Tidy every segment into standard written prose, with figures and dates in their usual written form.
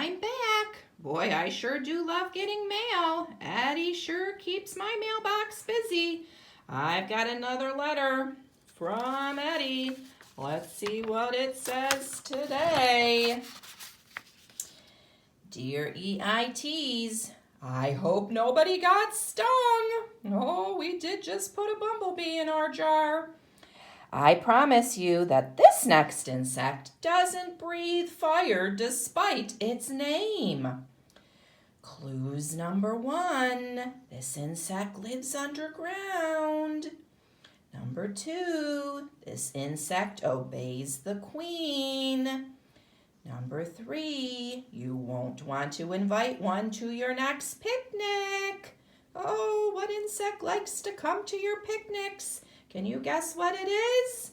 I'm back. Boy, I sure do love getting mail. Addie sure keeps my mailbox busy. I've got another letter from Eddie. Let's see what it says today. Dear EITs, I hope nobody got stung. Oh, we did just put a bumblebee in our jar. I promise you that this next insect doesn't breathe fire despite its name. Clues number 1, this insect lives underground. Number 2, this insect obeys the queen. Number 3, you won't want to invite one to your next picnic. Oh, what insect likes to come to your picnics? Can you guess what it is?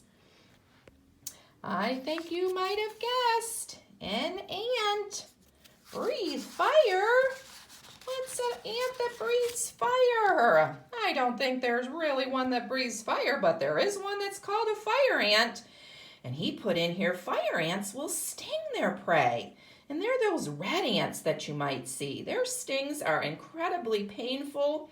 I think you might have guessed. An ant. Breathe fire? What's an ant that breathes fire? I don't think there's really one that breathes fire, but there is one that's called a fire ant. And he put in here, fire ants will sting their prey. And they're those red ants that you might see. Their stings are incredibly painful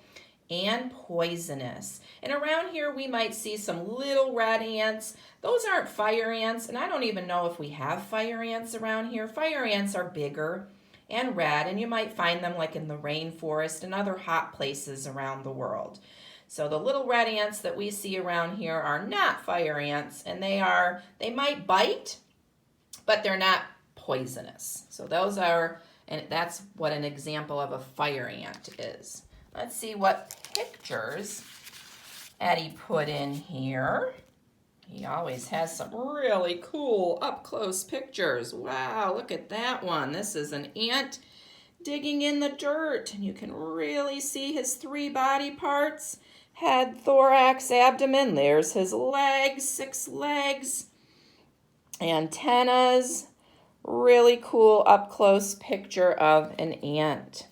and poisonous. And around here we might see some little red ants. Those aren't fire ants, and I don't even know if we have fire ants around here. Fire ants are bigger and red, and you might find them like in the rainforest and other hot places around the world. So the little red ants that we see around here are not fire ants, and they might bite, but they're not poisonous. So those are, and that's what an example of a fire ant is. Let's see what pictures Eddie put in here. He always has some really cool up-close pictures. Wow, look at that one. This is an ant digging in the dirt, and you can really see his 3 body parts. Head, thorax, abdomen. There's his legs, 6 legs, antennas. Really cool up-close picture of an ant.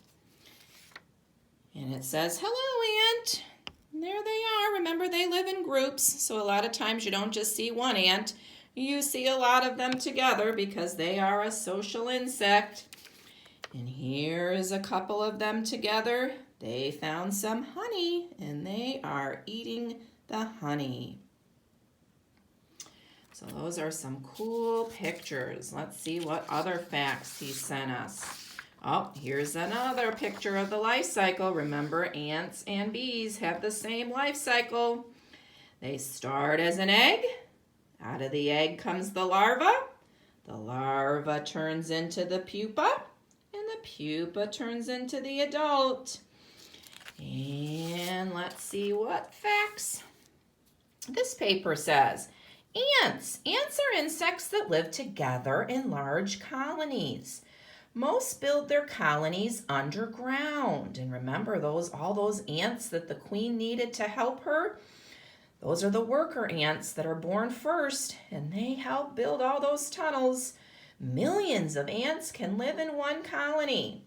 And it says, hello, ant. And there they are. Remember, they live in groups, so a lot of times you don't just see one ant. You see a lot of them together because they are a social insect. And here is a couple of them together. They found some honey, and they are eating the honey. So those are some cool pictures. Let's see what other facts he sent us. Oh, here's another picture of the life cycle. Remember, ants and bees have the same life cycle. They start as an egg. Out of the egg comes the larva. The larva turns into the pupa, and the pupa turns into the adult. And let's see what facts this paper says. Ants. Ants are insects that live together in large colonies. Most build their colonies underground. And remember, all those ants that the queen needed to help her, those are the worker ants that are born first, and they help build all those tunnels. Millions of ants can live in one colony.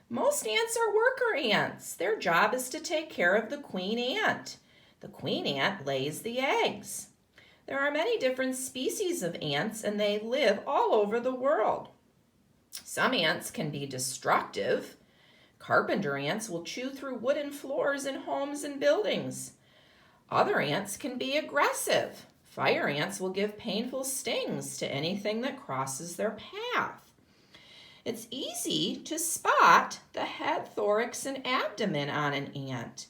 Most ants are worker ants. Their job is to take care of the queen ant. The queen ant lays the eggs. There are many different species of ants, and they live all over the world. Some ants can be destructive. Carpenter ants will chew through wooden floors in homes and buildings. Other ants can be aggressive. Fire ants will give painful stings to anything that crosses their path. It's easy to spot the head, thorax, and abdomen on an ant.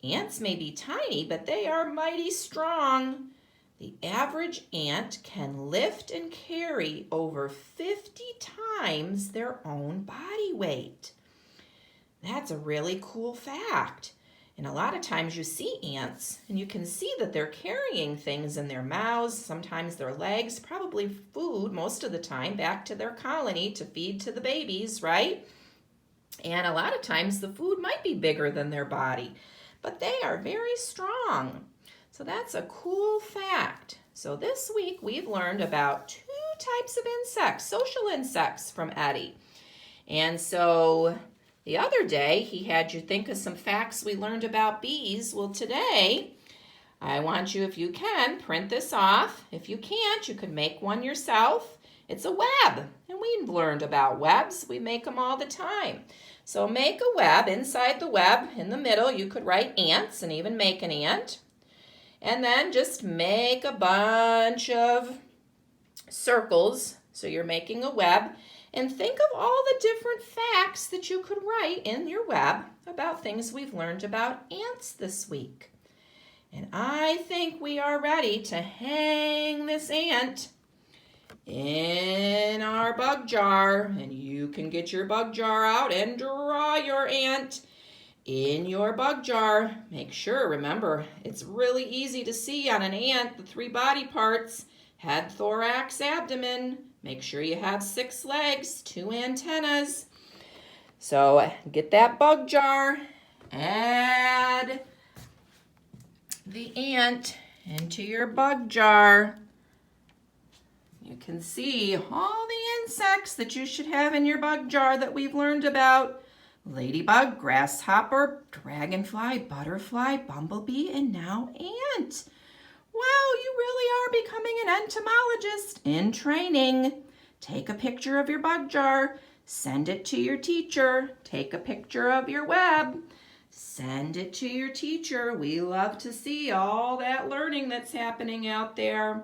Ants may be tiny, but they are mighty strong. The average ant can lift and carry over 50 times their own body weight. That's a really cool fact. And a lot of times you see ants, and you can see that they're carrying things in their mouths, sometimes their legs, probably food most of the time, back to their colony to feed to the babies, right? And a lot of times the food might be bigger than their body, but they are very strong. So that's a cool fact. So this week we've learned about 2 types of insects, social insects, from Eddie. And so the other day he had you think of some facts we learned about bees. Well, today I want you, if you can, print this off. If you can't, you could make one yourself. It's a web, and we've learned about webs. We make them all the time. So make a web. Inside the web, in the middle, you could write ants and even make an ant. And then just make a bunch of circles. So you're making a web. And think of all the different facts that you could write in your web about things we've learned about ants this week. And I think we are ready to hang this ant in our bug jar. And you can get your bug jar out and draw your ant in your bug jar. Make sure, remember, it's really easy to see on an ant the 3 body parts: head, thorax, abdomen. Make sure you have 6 legs, 2 antennas. So get that bug jar, add the ant into your bug jar. You can see all the insects that you should have in your bug jar that we've learned about: ladybug, grasshopper, dragonfly, butterfly, bumblebee, and now ant. Wow, you really are becoming an entomologist in training. Take a picture of your bug jar, send it to your teacher. Take a picture of your web, send it to your teacher. We love to see all that learning that's happening out there.